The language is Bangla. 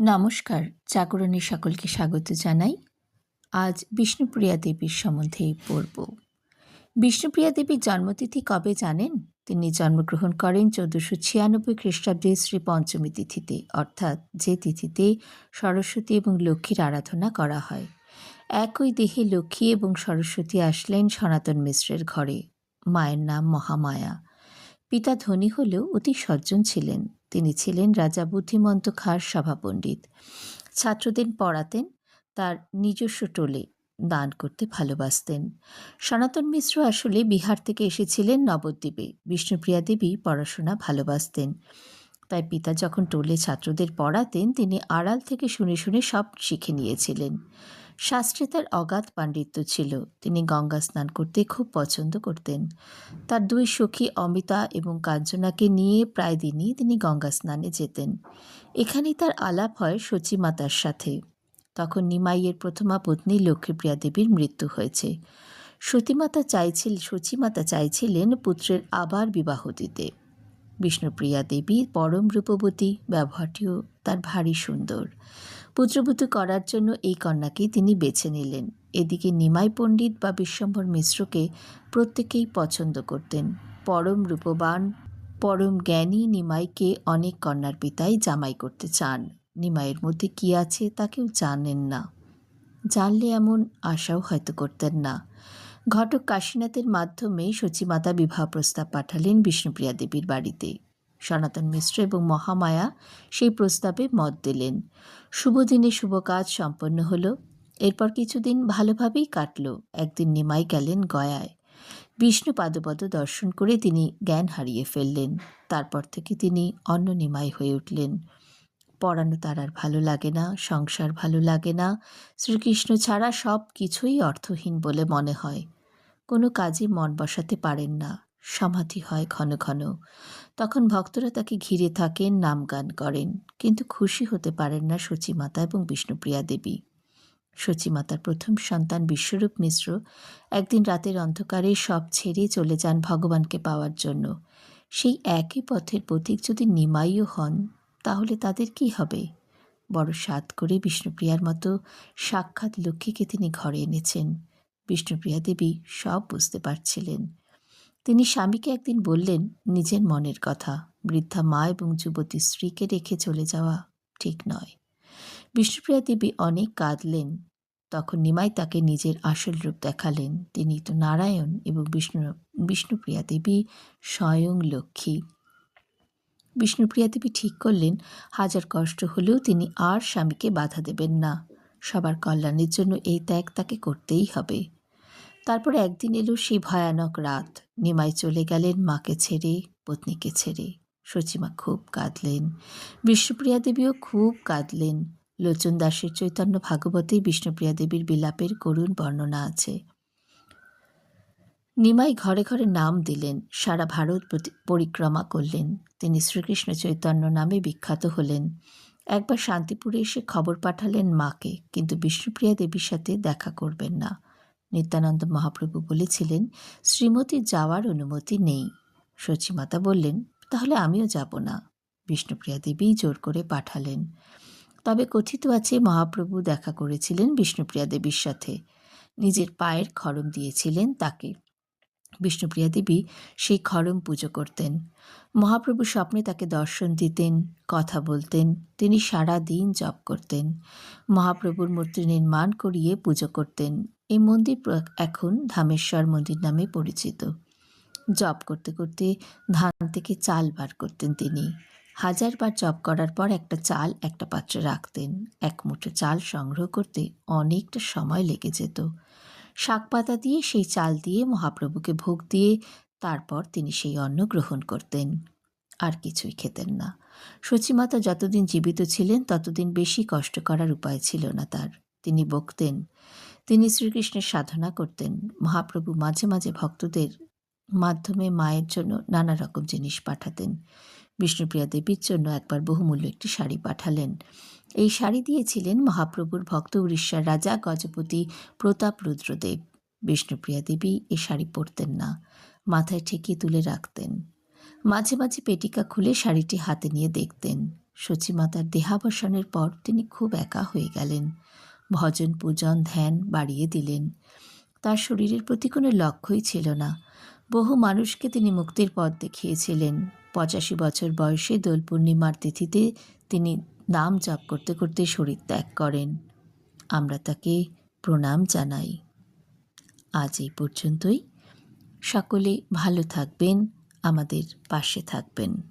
নমস্কার, জাগরণে সকলকে স্বাগত জানাই। আজ বিষ্ণুপ্রিয়া দেবীর সম্বন্ধেই পড়ব। বিষ্ণুপ্রিয়া দেবীর জন্মতিথি কবে জানেন? তিনি জন্মগ্রহণ করেন 1496 খ্রিস্টাব্দে শ্রী পঞ্চমী তিথিতে, অর্থাৎ যে তিথিতে সরস্বতী এবং লক্ষ্মীর আরাধনা করা হয়। একই দেহে লক্ষ্মী এবং সরস্বতী আসলেন সনাতন মিশ্রের ঘরে। মায়ের নাম মহামায়া। পিতা ধনী হলেও অতি সজ্জন ছিলেন। তিনি ছিলেন রাজা বুদ্ধিমন্ত খাঁর সভাপণ্ডিত। ছাত্রদের পড়াতেন, তার নিজস্ব টোলে দান করতে ভালোবাসতেন। সনাতন মিশ্র আসলে বিহার থেকে এসেছিলেন নবদ্বীপে। বিষ্ণুপ্রিয়া দেবী পড়াশোনা ভালোবাসতেন, তাই পিতা যখন টোলে ছাত্রদের পড়াতেন তিনি আড়াল থেকে শুনে শুনে সব শিখে নিয়েছিলেন। শাস্ত্রে তার অগাধ পাণ্ডিত্য ছিল। তিনি গঙ্গা স্নান করতে খুব পছন্দ করতেন। তার দুই সখী অমিতা এবং কাঞ্চনাকে নিয়ে প্রায় দিনই তিনি গঙ্গা স্নানে যেতেন। এখানেই তার আলাপ হয় সচিমাতার সাথে। তখন নিমাইয়ের প্রথমা পত্নী লক্ষ্মীপ্রিয়া দেবীর মৃত্যু হয়েছে। সচিমাতা চাইছিলেন পুত্রের আবার বিবাহ দিতে। বিষ্ণুপ্রিয়া দেবী পরম রূপবতী, ব্যবহারটিও তার ভারী সুন্দর। পুত্রবধূ করার জন্য এই কন্যাকেই তিনি বেছে নিলেন। এদিকে নিমাই পণ্ডিত বা বিশ্বম্ভর মিশ্রকে প্রত্যেকেই পছন্দ করতেন। পরম রূপবান, পরম জ্ঞানী নিমাইকে অনেক কন্যার পিতাই জামাই করতে চান। নিমাইয়ের মধ্যে কি আছে তা কেউ জানেন না। জানলে এমন আশাও হয়তো করতেন না। ঘটক কাশীনাথের মাধ্যমে সচিমাতা বিবাহ প্রস্তাব পাঠালেন বিষ্ণুপ্রিয়া দেবীর বাড়িতে। সনাতন মিশ্র এবং মহামায়া সেই প্রস্তাবে মত দিলেন। শুভ দিনে শুভ কাজ সম্পন্ন হলো। এরপর কিছুদিন ভালোভাবেই কাটল। একদিন নিমাই গেলেন গয়ায়। বিষ্ণু পাদপদ দর্শন করে তিনি জ্ঞান হারিয়ে ফেললেন। তারপর থেকে তিনি অন্য নিমাই হয়ে উঠলেন। পড়ানো তার আর ভালো লাগে না, সংসার ভালো লাগে না। শ্রীকৃষ্ণ ছাড়া সব কিছুই অর্থহীন বলে মনে হয়। কোনো কাজে মন বসাতে পারেন না। সমাধি হয় ঘন ঘন। তখন ভক্তরা তাকে ঘিরে থাকেন, নাম গান করেন, কিন্তু খুশি হতে পারেন না সচিমাতা এবং বিষ্ণুপ্রিয়া দেবী। সচিমাতার প্রথম সন্তান বিশ্বরূপ মিশ্র একদিন রাতের অন্ধকারে সব ছেড়ে চলে যান ভগবানকে পাওয়ার জন্য। সেই একই পথের পথিক যদি নিমাইও হন, তাহলে তাদের কি হবে? বড় সাধ করে বিষ্ণুপ্রিয়ার মতো সাক্ষাৎ লক্ষ্মীকে তিনি ঘরে এনেছেন। বিষ্ণুপ্রিয়া দেবী সব বুঝতে পারছিলেন। তিনি স্বামীকে একদিন বললেন নিজের মনের কথা। বৃদ্ধা মা এবং যুবতী স্ত্রীকে রেখে চলে যাওয়া ঠিক নয়। বিষ্ণুপ্রিয়া দেবী অনেক কাঁদলেন। তখন নিমাই তাকে নিজের আসল রূপ দেখালেন। তিনি তো নারায়ণ এবং বিষ্ণুপ্রিয়া দেবী স্বয়ং লক্ষ্মী। বিষ্ণুপ্রিয়া দেবী ঠিক করলেন হাজার কষ্ট হলেও তিনি আর স্বামীকে বাধা দেবেন না। সবার কল্যাণের জন্য এই ত্যাগ তাকে করতেই হবে। তারপর একদিন এলো সেই ভয়ানক রাত। নিমাই চলে গেলেন মাকে ছেড়ে, পত্নীকে ছেড়ে। সচিমা খুব কাঁদলেন। বিষ্ণুপ্রিয়া দেবীও খুব কাঁদলেন। লোচন দাসের চৈতন্য ভাগবতে বিষ্ণুপ্রিয়া দেবীর বিলাপের করুণ বর্ণনা আছে। নিমাই ঘরে ঘরে নাম দিলেন, সারা ভারত পরিক্রমা করলেন। তিনি শ্রীকৃষ্ণ চৈতন্য নামে বিখ্যাত হলেন। একবার শান্তিপুরে এসে খবর পাঠালেন মাকে, কিন্তু বিষ্ণুপ্রিয়া দেবীর সাথে দেখা করবেন না। নিত্যানন্দ মহাপ্রভু বলেছিলেন শ্রীমতীর যাওয়ার অনুমতি নেই। সচিমাতা বললেন তাহলে আমিও যাব না। বিষ্ণুপ্রিয়া দেবী জোর করে পাঠালেন। তবে কথিত আছে মহাপ্রভু দেখা করেছিলেন বিষ্ণুপ্রিয়া দেবীর সাথে, নিজের পায়ের খড়ম দিয়েছিলেন তাকে। বিষ্ণুপ্রিয়া দেবী সেই খড়ম পুজো করতেন। মহাপ্রভু স্বপ্নে তাকে দর্শন দিতেন, কথা বলতেন। তিনি সারা দিন জপ করতেন। মহাপ্রভুর মূর্তি নির্মাণ করিয়ে পুজো করতেন। এই মন্দির এখন ধামেশ্বর মন্দির নামে পরিচিত। জপ করতে করতে ধান থেকে চাল বার করতেন তিনি। হাজারবার জপ করার পর একটা চাল একটা পাত্রে রাখতেন। এক মুঠো চাল সংগ্রহ করতে অনেকটা সময় লেগে যেত। শাক পাতা দিয়ে সেই চাল দিয়ে মহাপ্রভুকে ভোগ দিয়ে তারপর তিনি সেই অন্ন গ্রহণ করতেন। আর কিছুই খেতেন না। সচিমাতা যতদিন জীবিত ছিলেন ততদিন বেশি কষ্ট করার উপায় ছিল না তার। তিনি বকতেন। তিনি শ্রীকৃষ্ণের সাধনা করতেন। মহাপ্রভু মাঝে মাঝে ভক্তদের মাধ্যমে মায়ের জন্য নানা রকম জিনিস পাঠাতেন। বিষ্ণুপ্রিয়া দেবীর জন্য একবার বহুমূল্য একটি শাড়ি পাঠালেন। এই শাড়ি দিয়েছিলেন মহাপ্রভুর ভক্ত উড়িষ্যার রাজা গজপতি প্রতাপ রুদ্রদেব। বিষ্ণুপ্রিয়া দেবী এই শাড়ি পরতেন না, মাথায় ঠেকিয়ে তুলে রাখতেন। মাঝে মাঝে পেটিকা খুলে শাড়িটি হাতে নিয়ে দেখতেন। সচিমাতার দেহাবসানের পর তিনি খুব একা হয়ে গেলেন। ভজন পূজন ধ্যান বাড়িয়ে দিলেন। তার শরীরের প্রতি কোনো লক্ষ্যই ছিল না। বহু মানুষকে তিনি মুক্তির পথ দেখিয়েছিলেন। 85 বছর বয়সে দোল পূর্ণিমার তিথিতে তিনি নাম জপ করতে করতে শরীর ত্যাগ করেন। আমরা তাকে প্রণাম জানাই। আজ এই পর্যন্তই। সকলে ভালো থাকবেন, আমাদের পাশে থাকবেন।